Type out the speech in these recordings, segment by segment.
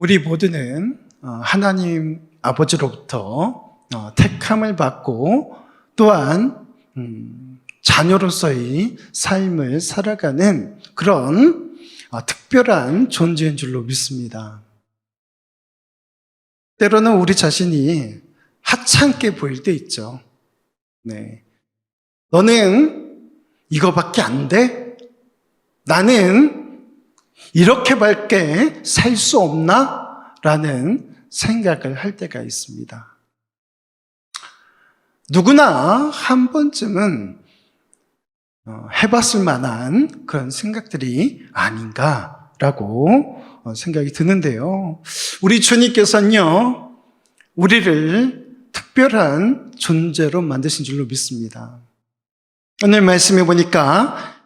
우리 모두는 하나님 아버지로부터 택함을 받고 또한 자녀로서의 삶을 살아가는 그런 특별한 존재인 줄로 믿습니다. 때로는 우리 자신이 하찮게 보일 때 있죠. 네. 너는 이거밖에 안 돼? 나는 이렇게밖에 살 수 없나? 라는 생각을 할 때가 있습니다. 누구나 한 번쯤은 해봤을 만한 그런 생각들이 아닌가라고 생각이 드는데요. 우리 주님께서는요, 우리를 특별한 존재로 만드신 줄로 믿습니다. 오늘 말씀해 보니까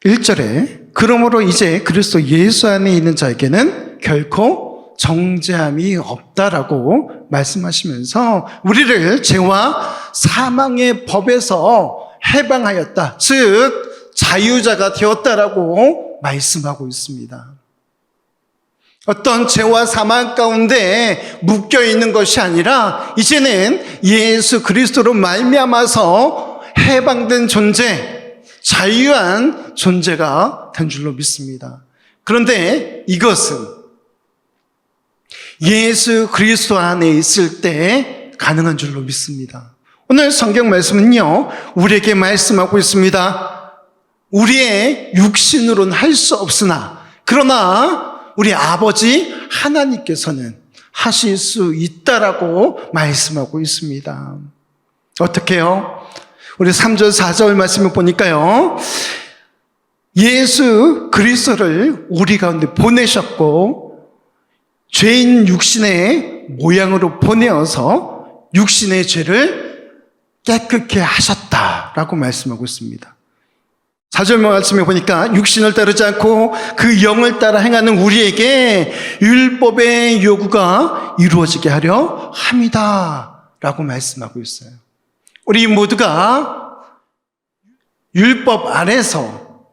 1절에 그러므로 이제 그리스도 예수 안에 있는 자에게는 결코 정죄함이 없다라고 말씀하시면서 우리를 죄와 사망의 법에서 해방하였다, 즉 자유자가 되었다라고 말씀하고 있습니다. 어떤 죄와 사망 가운데 묶여 있는 것이 아니라 이제는 예수 그리스도로 말미암아서 해방된 존재, 자유한 존재가 된 줄로 믿습니다. 그런데 이것은 예수 그리스도 안에 있을 때 가능한 줄로 믿습니다. 오늘 성경 말씀은요, 우리에게 말씀하고 있습니다. 우리의 육신으로는 할 수 없으나 그러나 우리 아버지 하나님께서는 하실 수 있다라고 말씀하고 있습니다. 어떻게요? 우리 3절 4절 말씀을 보니까요, 예수 그리스도를 우리 가운데 보내셨고 죄인 육신의 모양으로 보내어서 육신의 죄를 깨끗게 하셨다라고 말씀하고 있습니다. 4절 말씀에 보니까 육신을 따르지 않고 그 영을 따라 행하는 우리에게 율법의 요구가 이루어지게 하려 함이다 라고 말씀하고 있어요. 우리 모두가 율법 안에서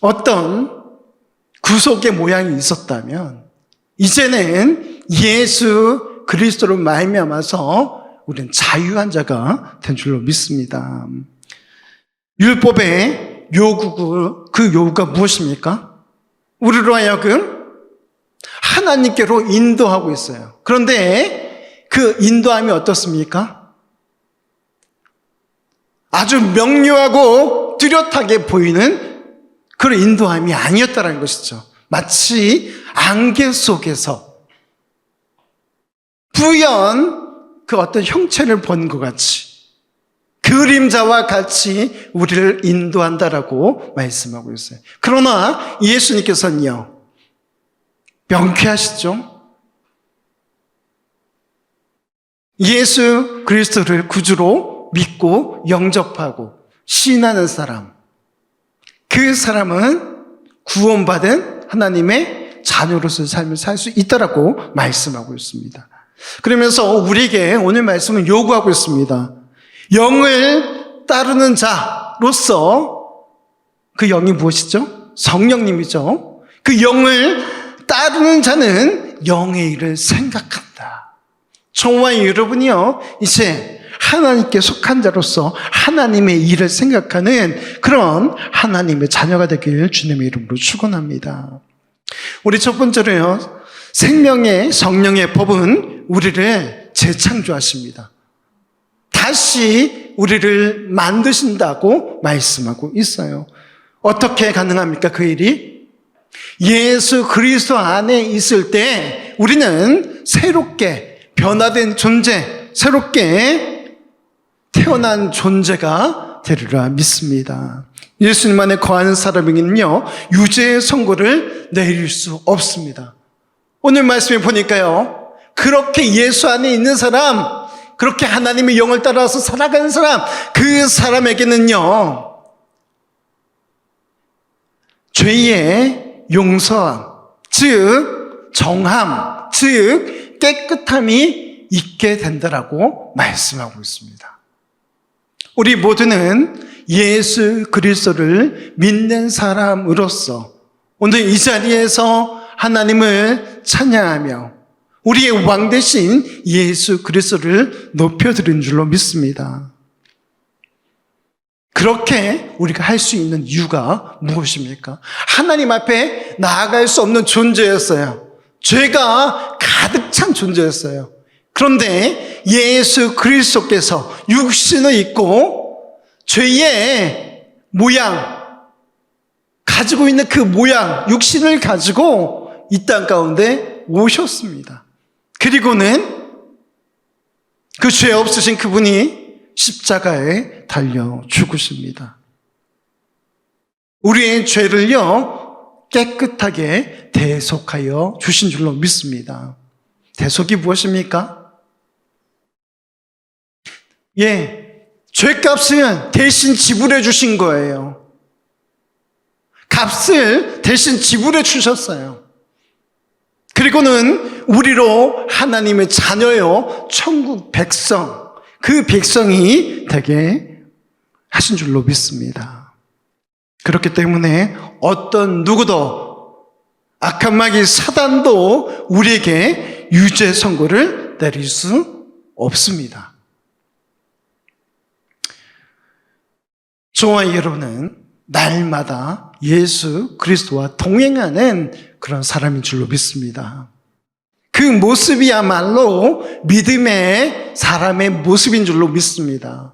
어떤 구속의 모양이 있었다면 이제는 예수 그리스도로 말미암아서 우리는 자유한 자가 된 줄로 믿습니다. 율법의 요구, 그 요구가 무엇입니까? 우리로 하여금 하나님께로 인도하고 있어요. 그런데 그 인도함이 어떻습니까? 아주 명료하고 뚜렷하게 보이는 그런 인도함이 아니었다는 것이죠. 마치 안개 속에서 부연 그 어떤 형체를 본 것 같이 그림자와 같이 우리를 인도한다라고 말씀하고 있어요. 그러나 예수님께서는요, 명쾌하시죠? 예수 그리스도를 구주로 믿고 영접하고 신하는 사람, 그 사람은 구원받은 하나님의 자녀로서의 삶을 살 수 있다라고 말씀하고 있습니다. 그러면서 우리에게 오늘 말씀은 요구하고 있습니다. 영을 따르는 자로서 그 영이 무엇이죠? 성령님이죠. 그 영을 따르는 자는 영의 일을 생각한다. 저와 여러분이요, 이제 하나님께 속한 자로서 하나님의 일을 생각하는 그런 하나님의 자녀가 되길 주님의 이름으로 축원합니다. 우리 첫 번째로요, 생명의 성령의 법은 우리를 재창조하십니다. 다시 우리를 만드신다고 말씀하고 있어요. 어떻게 가능합니까? 그 일이? 예수 그리스도 안에 있을 때 우리는 새롭게 변화된 존재, 새롭게 태어난 존재가 되리라 믿습니다. 예수님 안에 거하는 사람에게는요, 유죄의 선고를 내릴 수 없습니다. 오늘 말씀에 보니까요, 그렇게 예수 안에 있는 사람, 그렇게 하나님의 영을 따라서 살아가는 사람, 그 사람에게는요, 죄의 용서함, 즉 정함, 즉 깨끗함이 있게 된다라고 말씀하고 있습니다. 우리 모두는 예수 그리스도를 믿는 사람으로서 오늘 이 자리에서 하나님을 찬양하며 우리의 왕 대신 예수 그리스도를 높여드린 줄로 믿습니다. 그렇게 우리가 할 수 있는 이유가 무엇입니까? 하나님 앞에 나아갈 수 없는 존재였어요. 죄가 가득 찬 존재였어요. 그런데 예수 그리스도께서 육신을 입고 죄의 모양, 가지고 있는 그 모양, 육신을 가지고 이 땅 가운데 오셨습니다. 그리고는 그 죄 없으신 그분이 십자가에 달려 죽으십니다. 우리의 죄를요, 깨끗하게 대속하여 주신 줄로 믿습니다. 대속이 무엇입니까? 죄값을 대신 지불해 주신 거예요. 값을 대신 지불해 주셨어요. 그리고는 우리로 하나님의 자녀요, 천국 백성, 그 백성이 되게 하신 줄로 믿습니다. 그렇기 때문에 어떤 누구도, 악한 마귀 사단도 우리에게 유죄 선고를 내릴 수 없습니다. 저와 여러분은 날마다 예수 그리스도와 동행하는 그런 사람인 줄로 믿습니다. 그 모습이야말로 믿음의 사람의 모습인 줄로 믿습니다.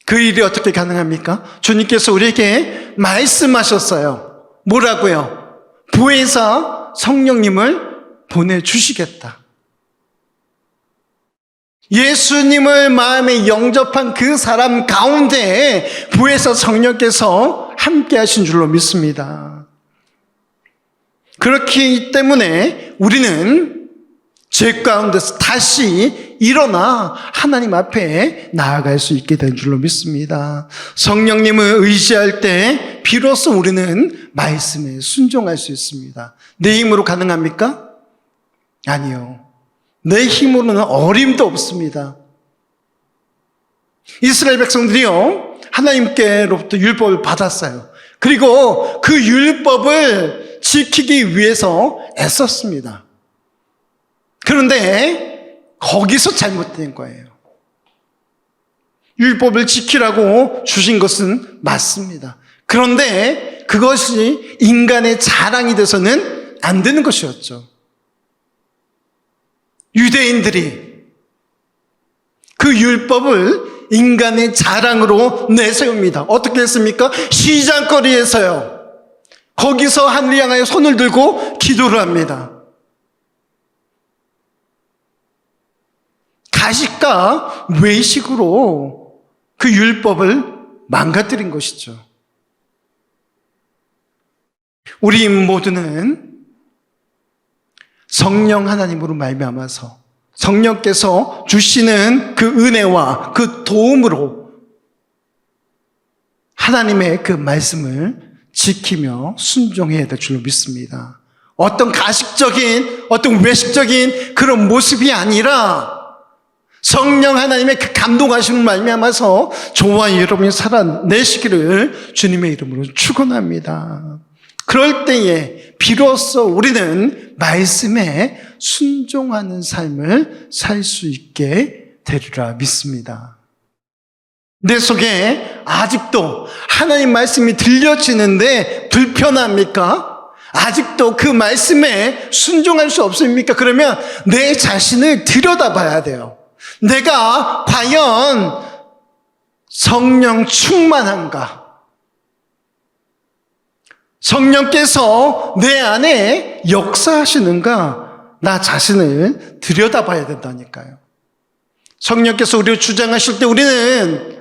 그 일이 어떻게 가능합니까? 주님께서 우리에게 말씀하셨어요. 뭐라고요? 부에서 성령님을 보내주시겠다. 예수님을 마음에 영접한 그 사람 가운데 부에서 성령께서 함께 하신 줄로 믿습니다. 그렇기 때문에 우리는 죄 가운데서 다시 일어나 하나님 앞에 나아갈 수 있게 된 줄로 믿습니다. 성령님을 의지할 때 비로소 우리는 말씀에 순종할 수 있습니다. 내 힘으로 가능합니까? 아니요. 내 힘으로는 어림도 없습니다. 이스라엘 백성들이요, 하나님께로부터 율법을 받았어요. 그리고 그 율법을 지키기 위해서 애썼습니다. 그런데 거기서 잘못된 거예요. 율법을 지키라고 주신 것은 맞습니다. 그런데 그것이 인간의 자랑이 돼서는 안 되는 것이었죠. 유대인들이 그 율법을 인간의 자랑으로 내세웁니다. 어떻게 했습니까? 시장거리에서요. 거기서 하늘 향하여 손을 들고 기도를 합니다. 가식과 외식으로 그 율법을 망가뜨린 것이죠. 우리 모두는 성령 하나님으로 말미암아서 성령께서 주시는 그 은혜와 그 도움으로 하나님의 그 말씀을 지키며 순종해야 될 줄로 믿습니다. 어떤 가식적인, 어떤 외식적인 그런 모습이 아니라 성령 하나님의 그 감동하심을 말미암아서 저와 여러분이 살아내시기를 주님의 이름으로 축원합니다. 그럴 때에 비로소 우리는 말씀에 순종하는 삶을 살 수 있게 되리라 믿습니다. 내 속에 아직도 하나님 말씀이 들려지는데 불편합니까? 아직도 그 말씀에 순종할 수 없습니까? 그러면 내 자신을 들여다봐야 돼요. 내가 과연 성령 충만한가? 성령께서 내 안에 역사하시는가? 나 자신을 들여다봐야 된다니까요. 성령께서 우리를 주장하실 때 우리는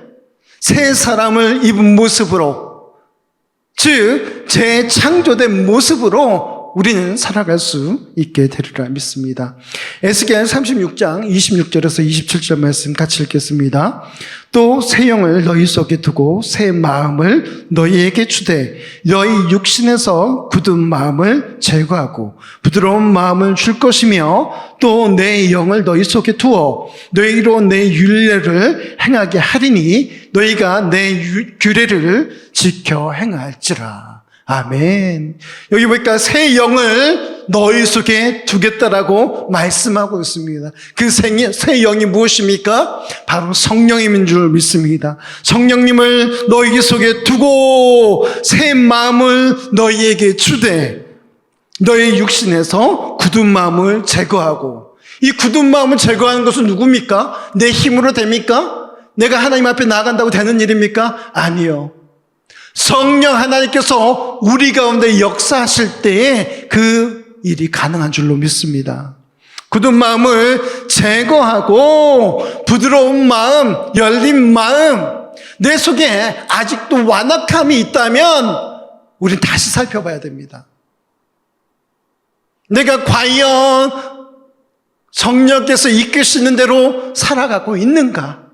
새 사람을 입은 모습으로, 즉 재창조된 모습으로 우리는 살아갈 수 있게 되리라 믿습니다. 에스겔 36장 26절에서 27절 말씀 같이 읽겠습니다. 또 새 영을 너희 속에 두고 새 마음을 너희에게 주되 너희 육신에서 굳은 마음을 제거하고 부드러운 마음을 줄 것이며 또 내 영을 너희 속에 두어 너희로 내 율례를 행하게 하리니 너희가 내 규례를 지켜 행할지라. 아멘. 여기 보니까 새 영을 너희 속에 두겠다라고 말씀하고 있습니다. 그 새 영이 무엇입니까? 바로 성령님인 줄 믿습니다. 성령님을 너희 속에 두고 새 마음을 너희에게 주되 너희 육신에서 굳은 마음을 제거하고, 이 굳은 마음을 제거하는 것은 누굽니까? 내 힘으로 됩니까? 내가 하나님 앞에 나아간다고 되는 일입니까? 아니요. 성령 하나님께서 우리 가운데 역사하실 때에 그 일이 가능한 줄로 믿습니다. 굳은 마음을 제거하고 부드러운 마음, 열린 마음, 내 속에 아직도 완악함이 있다면 우린 다시 살펴봐야 됩니다. 내가 과연 성령께서 이끄시는 대로 살아가고 있는가?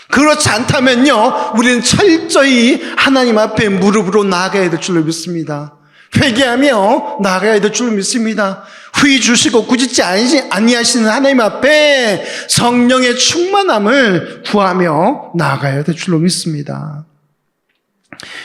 그렇지 않다면요, 우리는 철저히 하나님 앞에 무릎으로 나아가야 될 줄로 믿습니다. 회개하며 나아가야 될 줄로 믿습니다. 후히 주시고 꾸짖지 아니하시는 하나님 앞에 성령의 충만함을 구하며 나아가야 될 줄로 믿습니다.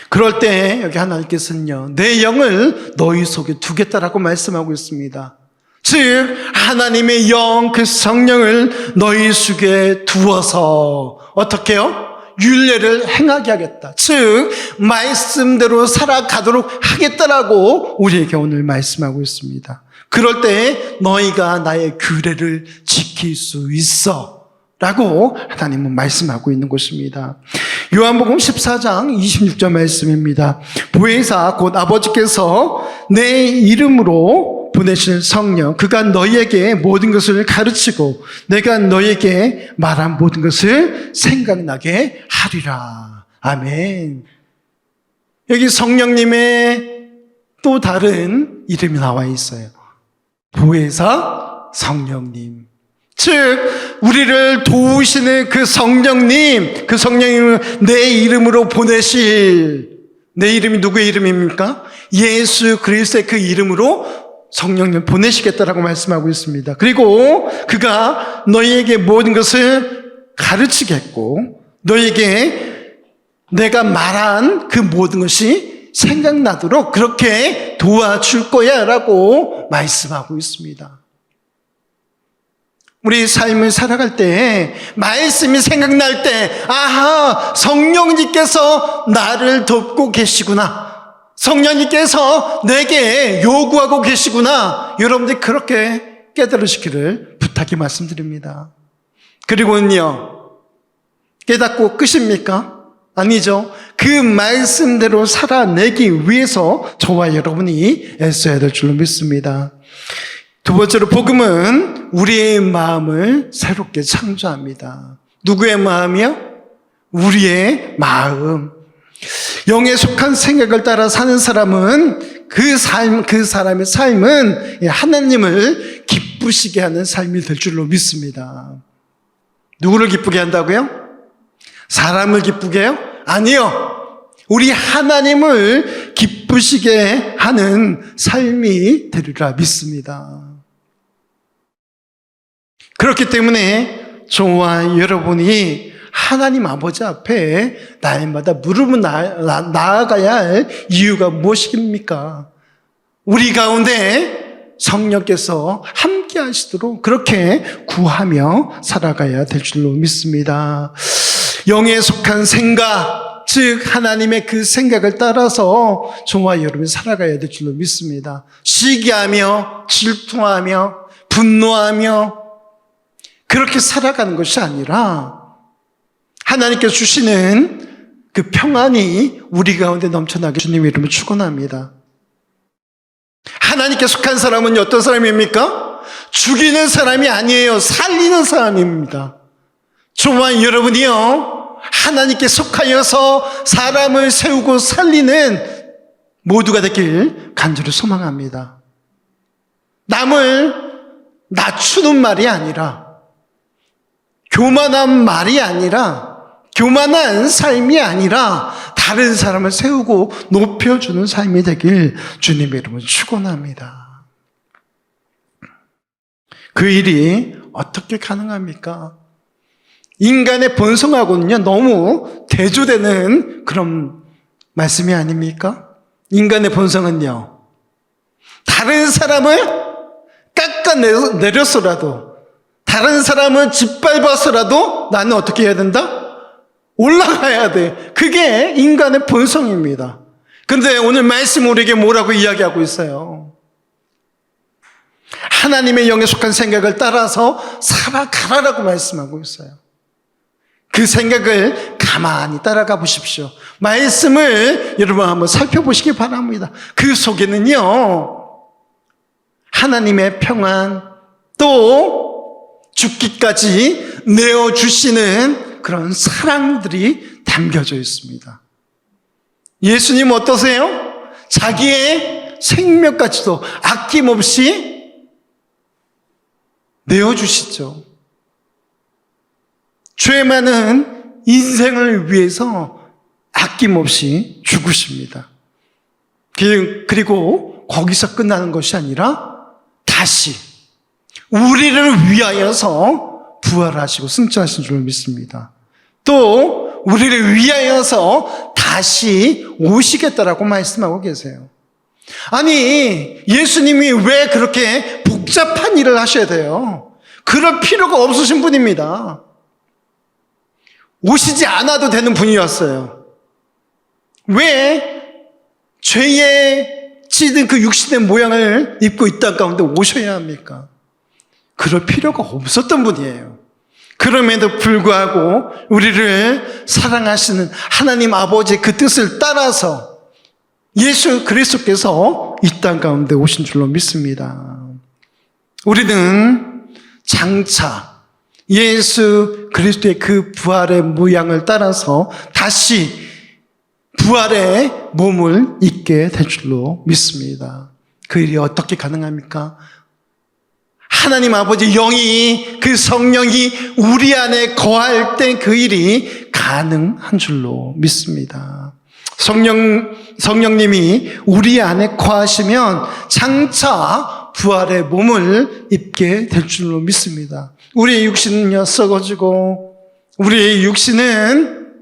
그럴 때 여기 하나님께서는요, 내 영을 너희 속에 두겠다라고 말씀하고 있습니다. 즉 하나님의 영, 그 성령을 너희 속에 두어서 어떻게 해요? 율례를 행하게 하겠다. 즉 말씀대로 살아가도록 하겠다라고 우리에게 오늘 말씀하고 있습니다. 그럴 때 너희가 나의 규례를 지킬 수 있어 라고 하나님은 말씀하고 있는 것입니다. 요한복음 14장 26절 말씀입니다. 보혜사 곧 아버지께서 내 이름으로 보내신 성령, 그가 너희에게 모든 것을 가르치고 내가 너희에게 말한 모든 것을 생각나게 하리라. 아멘. 여기 성령님의 또 다른 이름이 나와 있어요. 보혜사 성령님. 즉 우리를 도우시는 그 성령님, 그 성령님을 내 이름으로 보내실, 내 이름이 누구의 이름입니까? 예수 그리스도의 그 이름으로 성령님 보내시겠다라고 말씀하고 있습니다. 그리고 그가 너희에게 모든 것을 가르치겠고 너희에게 내가 말한 그 모든 것이 생각나도록 그렇게 도와줄 거야 라고 말씀하고 있습니다. 우리 삶을 살아갈 때 말씀이 생각날 때 아하, 성령님께서 나를 돕고 계시구나, 성령님께서 내게 요구하고 계시구나, 여러분들이 그렇게 깨달으시기를 부탁히 말씀드립니다. 그리고는요, 깨닫고 끝입니까? 아니죠. 그 말씀대로 살아내기 위해서 저와 여러분이 애써야 될 줄로 믿습니다. 두 번째로 복음은 우리의 마음을 새롭게 창조합니다. 누구의 마음이요? 우리의 마음. 영에 속한 생각을 따라 사는 사람은 그 사람의 삶은 하나님을 기쁘시게 하는 삶이 될 줄로 믿습니다. 누구를 기쁘게 한다고요? 사람을 기쁘게 해요? 아니요. 우리 하나님을 기쁘시게 하는 삶이 되리라 믿습니다. 그렇기 때문에 저와 여러분이 하나님 아버지 앞에 날마다 무릎을 나아가야 할 이유가 무엇입니까? 우리 가운데 성령께서 함께 하시도록 그렇게 구하며 살아가야 될 줄로 믿습니다. 영에 속한 생각, 즉 하나님의 그 생각을 따라서 저와 여러분이 살아가야 될 줄로 믿습니다. 시기하며 질투하며 분노하며 그렇게 살아가는 것이 아니라 하나님께서 주시는 그 평안이 우리 가운데 넘쳐나게 주님의 이름으로 축원합니다. 하나님께 속한 사람은 어떤 사람입니까? 죽이는 사람이 아니에요. 살리는 사람입니다. 저와 여러분이요, 하나님께 속하여서 사람을 세우고 살리는 모두가 되길 간절히 소망합니다. 남을 낮추는 말이 아니라, 교만한 말이 아니라, 교만한 삶이 아니라 다른 사람을 세우고 높여주는 삶이 되길 주님의 이름으로 축원합니다. 그 일이 어떻게 가능합니까? 인간의 본성하고는요 너무 대조되는 그런 말씀이 아닙니까? 인간의 본성은요, 다른 사람을 깎아내렸어라도, 다른 사람을 짓밟아서라도 나는 어떻게 해야 된다? 올라가야 돼. 그게 인간의 본성입니다. 그런데 오늘 말씀 우리에게 뭐라고 이야기하고 있어요? 하나님의 영에 속한 생각을 따라서 살아가라라고 말씀하고 있어요. 그 생각을 가만히 따라가 보십시오. 말씀을 여러분 한번 살펴보시기 바랍니다. 그 속에는요, 하나님의 평안, 또 죽기까지 내어주시는 그런 사랑들이 담겨져 있습니다. 예수님 어떠세요? 자기의 생명까지도 아낌없이 내어주시죠. 죄 많은 인생을 위해서 아낌없이 죽으십니다. 그리고 거기서 끝나는 것이 아니라 다시 우리를 위하여서 부활하시고 승천하신 줄 믿습니다. 또 우리를 위하여서 다시 오시겠다라고 말씀하고 계세요. 아니, 예수님이 왜 그렇게 복잡한 일을 하셔야 돼요? 그럴 필요가 없으신 분입니다. 오시지 않아도 되는 분이었어요. 왜 죄에 찌든 그 육신의 모양을 입고 있던 가운데 오셔야 합니까? 그럴 필요가 없었던 분이에요. 그럼에도 불구하고 우리를 사랑하시는 하나님 아버지의 그 뜻을 따라서 예수 그리스도께서 이 땅 가운데 오신 줄로 믿습니다. 우리는 장차 예수 그리스도의 그 부활의 모양을 따라서 다시 부활의 몸을 입게 될 줄로 믿습니다. 그 일이 어떻게 가능합니까? 하나님 아버지 영이, 그 성령이 우리 안에 거할 때 그 일이 가능한 줄로 믿습니다. 성령님이 우리 안에 거하시면 장차 부활의 몸을 입게 될 줄로 믿습니다. 우리의 육신은요, 썩어지고, 우리의 육신은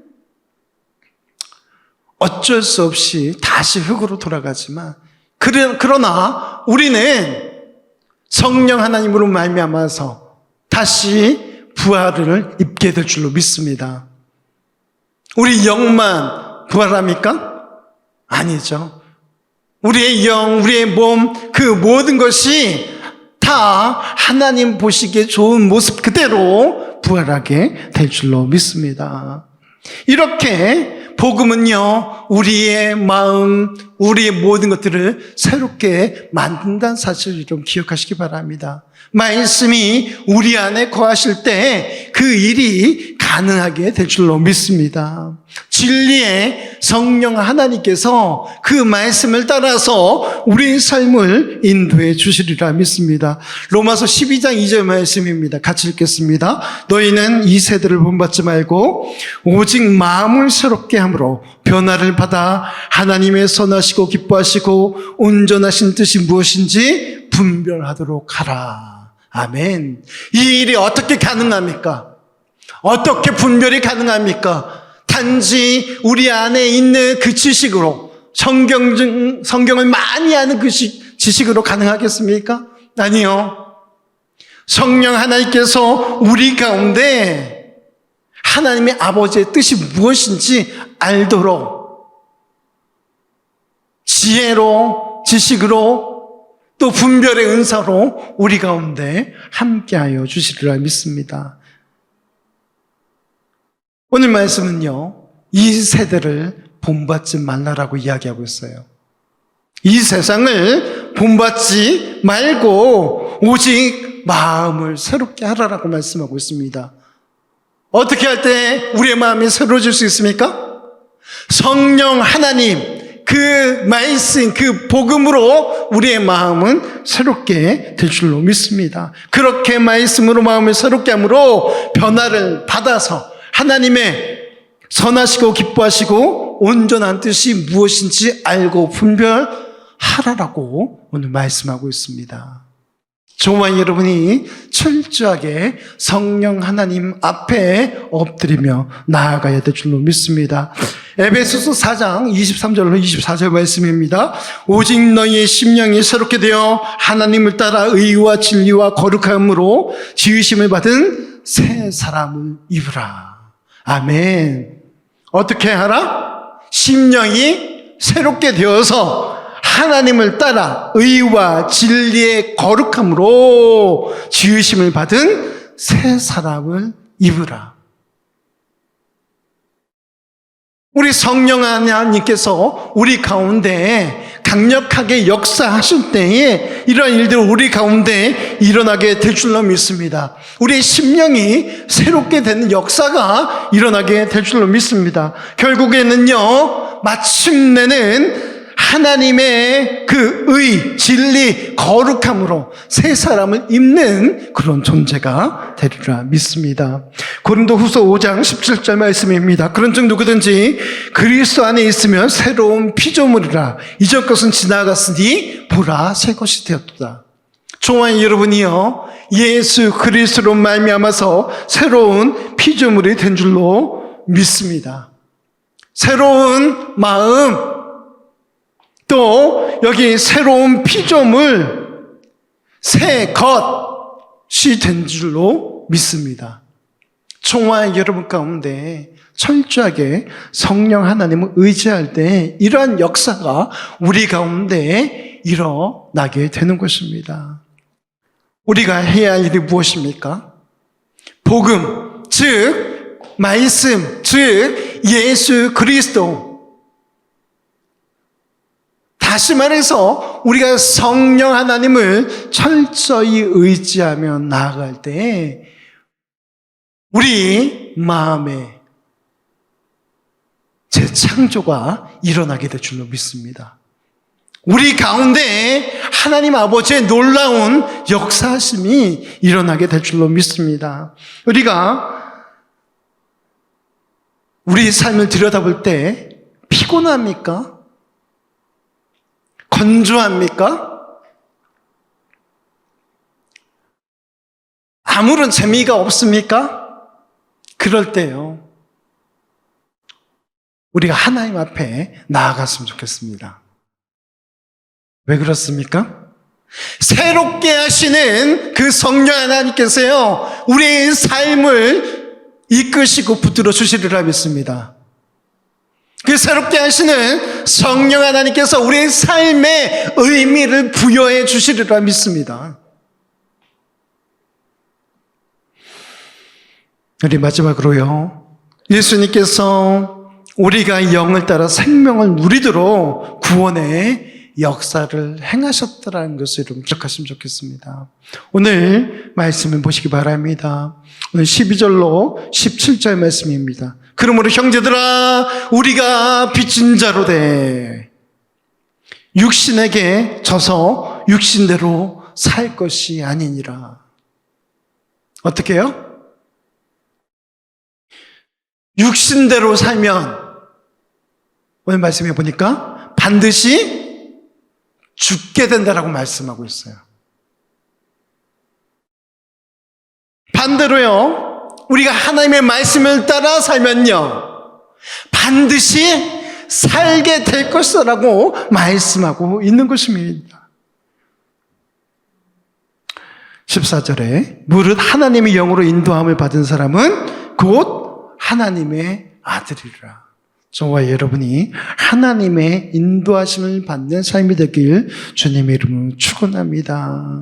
어쩔 수 없이 다시 흙으로 돌아가지만, 그러나 우리는 성령 하나님으로 말미암아서 다시 부활을 입게 될 줄로 믿습니다. 우리 영만 부활합니까? 아니죠. 우리의 영, 우리의 몸, 그 모든 것이 다 하나님 보시기에 좋은 모습 그대로 부활하게 될 줄로 믿습니다. 이렇게 복음은요, 우리의 마음, 우리의 모든 것들을 새롭게 만든다는 사실을 좀 기억하시기 바랍니다. 말씀이 우리 안에 거하실 때 그 일이 가능하게 될 줄로 믿습니다. 진리의 성령 하나님께서 그 말씀을 따라서 우리의 삶을 인도해 주시리라 믿습니다. 로마서 12장 2절 말씀입니다. 같이 읽겠습니다. 너희는 이 세대를 본받지 말고 오직 마음을 새롭게 함으로 변화를 받아 하나님의 선하시고 기뻐하시고 온전하신 뜻이 무엇인지 분별하도록 하라. 아멘. 이 일이 어떻게 가능합니까? 어떻게 분별이 가능합니까? 단지 우리 안에 있는 그 지식으로, 성경을 많이 아는 그 지식으로 가능하겠습니까? 아니요. 성령 하나님께서 우리 가운데 하나님의 아버지의 뜻이 무엇인지 알도록 지혜로, 지식으로, 또 분별의 은사로 우리 가운데 함께하여 주시리라 믿습니다. 오늘 말씀은요, 이 세대를 본받지 말라라고 이야기하고 있어요. 이 세상을 본받지 말고 오직 마음을 새롭게 하라라고 말씀하고 있습니다. 어떻게 할 때 우리의 마음이 새로워질 수 있습니까? 성령 하나님, 그 말씀, 그 복음으로 우리의 마음은 새롭게 될 줄로 믿습니다. 그렇게 말씀으로 마음을 새롭게 함으로 변화를 받아서 하나님의 선하시고 기뻐하시고 온전한 뜻이 무엇인지 알고 분별하라라고 오늘 말씀하고 있습니다. 저와 여러분이 철저하게 성령 하나님 앞에 엎드리며 나아가야 될 줄로 믿습니다. 에베소서 4장 23절로 24절 말씀입니다. 오직 너희의 심령이 새롭게 되어 하나님을 따라 의와 진리와 거룩함으로 지으심을 받은 새 사람을 입으라. 아멘. 어떻게 하라? 심령이 새롭게 되어서 하나님을 따라 의와 진리의 거룩함으로 지으심을 받은 새 사람을 입으라. 우리 성령 하나님께서 우리 가운데 강력하게 역사하실 때에 이러한 일들이 우리 가운데 일어나게 될 줄로 믿습니다. 우리의 심령이 새롭게 되는 역사가 일어나게 될 줄로 믿습니다. 결국에는요, 마침내는 하나님의 그 의, 진리, 거룩함으로 새 사람을 입는 그런 존재가 되리라 믿습니다. 고린도후서 5장 17절 말씀입니다. 그런즉 누구든지 그리스도 안에 있으면 새로운 피조물이라. 이전 것은 지나갔으니 보라 새 것이 되었도다. 종아의 여러분이요, 예수 그리스도로 말미암아서 새로운 피조물이 된 줄로 믿습니다. 새로운 마음, 또 여기 새로운 피조물, 새 것이 된 줄로 믿습니다. 총화 여러분 가운데 철저하게 성령 하나님을 의지할 때 이러한 역사가 우리 가운데 일어나게 되는 것입니다. 우리가 해야 할 일이 무엇입니까? 복음, 즉 말씀, 즉 예수 그리스도, 다시 말해서 우리가 성령 하나님을 철저히 의지하며 나아갈 때 우리 마음에 재창조가 일어나게 될 줄로 믿습니다. 우리 가운데 하나님 아버지의 놀라운 역사하심이 일어나게 될 줄로 믿습니다. 우리가 우리 삶을 들여다볼 때 피곤합니까? 건조합니까? 아무런 재미가 없습니까? 그럴 때요, 우리가 하나님 앞에 나아갔으면 좋겠습니다. 왜 그렇습니까? 새롭게 하시는 그 성령 하나님께서요, 우리의 삶을 이끄시고 붙들어 주시리라 믿습니다. 그 새롭게 하시는 성령 하나님께서 우리의 삶에 의미를 부여해 주시리라 믿습니다. 우리 마지막으로요, 예수님께서 우리가 영을 따라 생명을 누리도록 구원의 역사를 행하셨다는 것을 여러분 기억하시면 좋겠습니다. 오늘 말씀을 보시기 바랍니다. 오늘 12절로 17절 말씀입니다. 그러므로 형제들아, 우리가 빚진 자로 돼 육신에게 져서 육신대로 살 것이 아니니라. 어떻게 해요? 육신대로 살면 오늘 말씀해 보니까 반드시 죽게 된다라고 말씀하고 있어요. 반대로요, 우리가 하나님의 말씀을 따라 살면요, 반드시 살게 될 것이라고 말씀하고 있는 것입니다. 14절에 무릇 하나님의 영으로 인도함을 받은 사람은 곧 하나님의 아들이라. 저와 여러분이 하나님의 인도하심을 받는 삶이 되길 주님의 이름으로 축원합니다.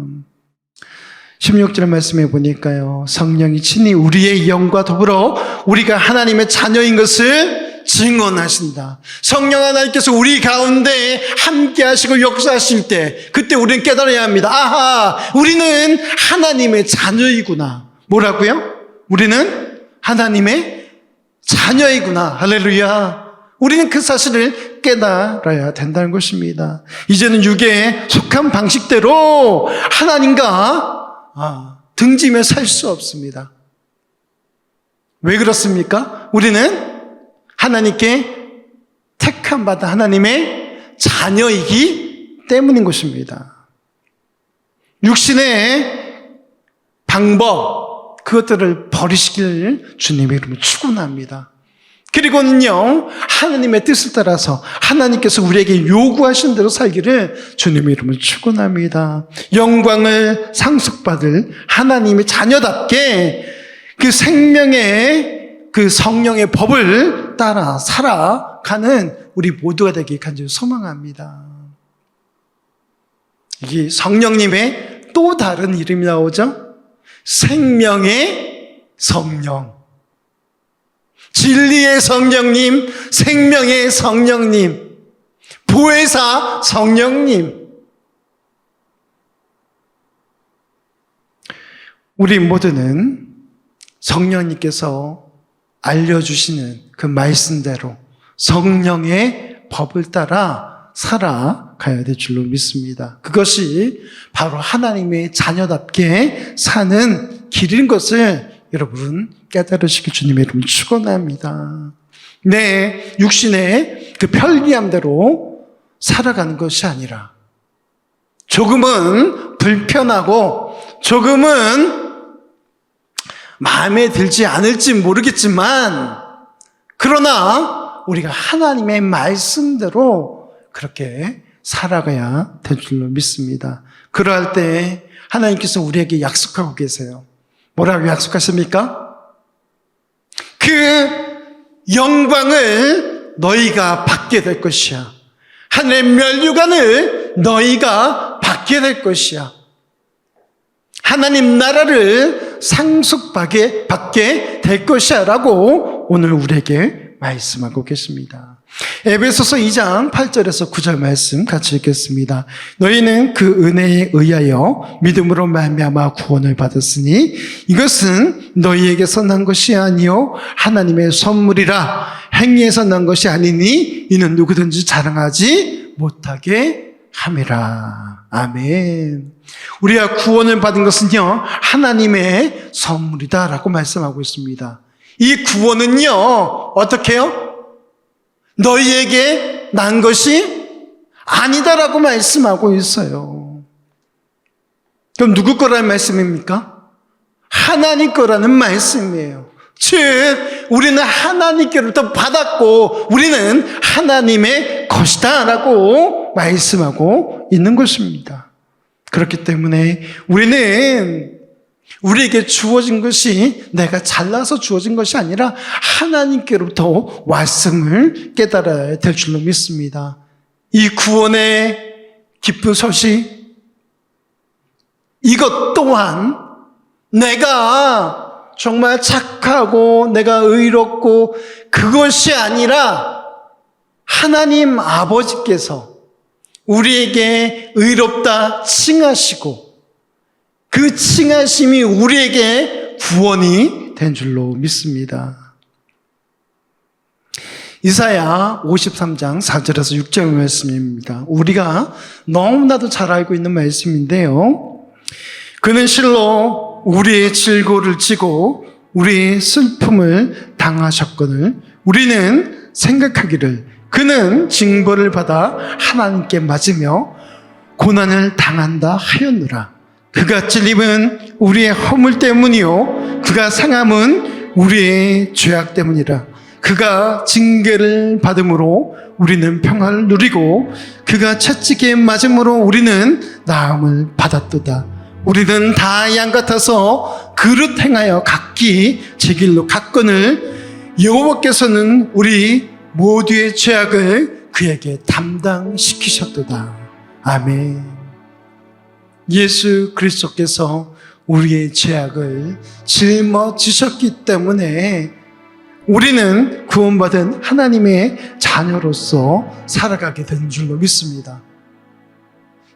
16절 말씀해 보니까요, 성령이 친히 우리의 영과 더불어 우리가 하나님의 자녀인 것을 증언하신다. 성령 하나님께서 우리 가운데 함께 하시고 역사하실 때 그때 우리는 깨달아야 합니다. 아하, 우리는 하나님의 자녀이구나. 뭐라고요? 우리는 하나님의 자녀이구나. 할렐루야. 우리는 그 사실을 깨달아야 된다는 것입니다. 이제는 육에 속한 방식대로 하나님과 등지며 살 수 없습니다. 왜 그렇습니까? 우리는 하나님께 택함 받은 하나님의 자녀이기 때문인 것입니다. 육신의 방법, 그것들을 버리시길 주님의 이름으로 축원합니다. 그리고는요, 하나님의 뜻을 따라서 하나님께서 우리에게 요구하신 대로 살기를 주님의 이름으로 축원합니다. 영광을 상속받을 하나님의 자녀답게 그 생명의 그 성령의 법을 따라 살아가는 우리 모두가 되길 간절히 소망합니다. 이 성령님의 또 다른 이름이 나오죠? 생명의 성령. 진리의 성령님, 생명의 성령님, 보혜사 성령님. 우리 모두는 성령님께서 알려주시는 그 말씀대로 성령의 법을 따라 살아가야 될 줄로 믿습니다. 그것이 바로 하나님의 자녀답게 사는 길인 것을 여러분 깨달으시기 주님의 이름으로 축원합니다. 내 육신의 그 편리함대로 살아가는 것이 아니라 조금은 불편하고 조금은 마음에 들지 않을지 모르겠지만 그러나 우리가 하나님의 말씀대로 그렇게 살아가야 될 줄로 믿습니다. 그러할 때 하나님께서 우리에게 약속하고 계세요. 뭐라고 약속하십니까? 그 영광을 너희가 받게 될 것이야. 하늘의 면류관을 너희가 받게 될 것이야. 하나님 나라를 상속받게 될 것이야 라고 오늘 우리에게 말씀하고 계십니다. 에베소서 2장 8절에서 9절 말씀 같이 읽겠습니다. 너희는 그 은혜에 의하여 믿음으로 말미암아 구원을 받았으니 이것은 너희에게서 난 것이 아니요 하나님의 선물이라. 행위에서 난 것이 아니니 이는 누구든지 자랑하지 못하게 함이라. 아멘. 우리가 구원을 받은 것은요 하나님의 선물이다라고 말씀하고 있습니다. 이 구원은요 어떻게 해요? 너희에게 난 것이 아니다라고 말씀하고 있어요. 그럼 누구 거라는 말씀입니까? 하나님 거라는 말씀이에요. 즉 우리는 하나님께로부터 받았고 우리는 하나님의 것이다 라고 말씀하고 있는 것입니다. 그렇기 때문에 우리에게 주어진 것이 내가 잘나서 주어진 것이 아니라 하나님께로부터 왔음을 깨달아야 될 줄로 믿습니다. 이 구원의 기쁜 소식, 이것 또한 내가 정말 착하고 내가 의롭고 그것이 아니라 하나님 아버지께서 우리에게 의롭다 칭하시고 그 칭하심이 우리에게 구원이 된 줄로 믿습니다. 이사야 53장 4절에서 6절 말씀입니다. 우리가 너무나도 잘 알고 있는 말씀인데요. 그는 실로 우리의 질고를 지고 우리의 슬픔을 당하셨거늘 우리는 생각하기를 그는 징벌을 받아 하나님께 맞으며 고난을 당한다 하였노라. 그가 찔림은 우리의 허물 때문이요 그가 상함은 우리의 죄악 때문이라. 그가 징계를 받음으로 우리는 평화를 누리고 그가 채찍에 맞음으로 우리는 나음을 받았도다. 우리는 다 양 같아서 그릇 행하여 각기 제 길로 갔거늘 여호와께서는 우리 모두의 죄악을 그에게 담당시키셨도다. 아멘. 예수 그리스도께서 우리의 죄악을 짊어지셨기 때문에 우리는 구원받은 하나님의 자녀로서 살아가게 된 줄로 믿습니다.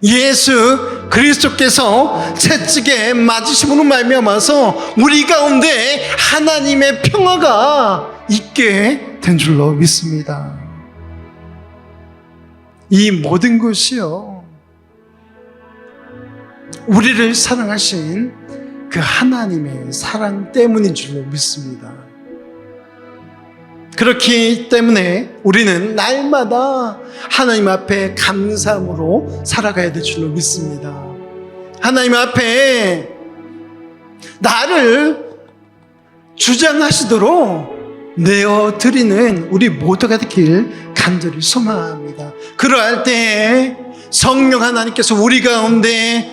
예수 그리스도께서 채찍에 맞으심으로 말미암아서 우리 가운데 하나님의 평화가 있게 된 줄로 믿습니다. 이 모든 것이요 우리를 사랑하신 그 하나님의 사랑 때문인 줄로 믿습니다. 그렇기 때문에 우리는 날마다 하나님 앞에 감사함으로 살아가야 될 줄로 믿습니다. 하나님 앞에 나를 주장하시도록 내어드리는 우리 모두가 되길 간절히 소망합니다. 그러할 때 성령 하나님께서 우리 가운데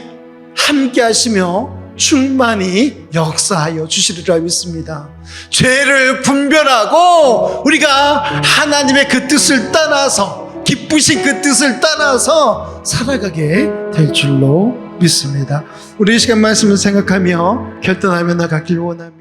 함께 하시며 충만히 역사하여 주시리라 믿습니다. 죄를 분별하고 우리가 하나님의 그 뜻을 따라서, 기쁘신 그 뜻을 따라서 살아가게 될 줄로 믿습니다. 우리 이 시간 말씀을 생각하며 결단하며 나가길 원합니다.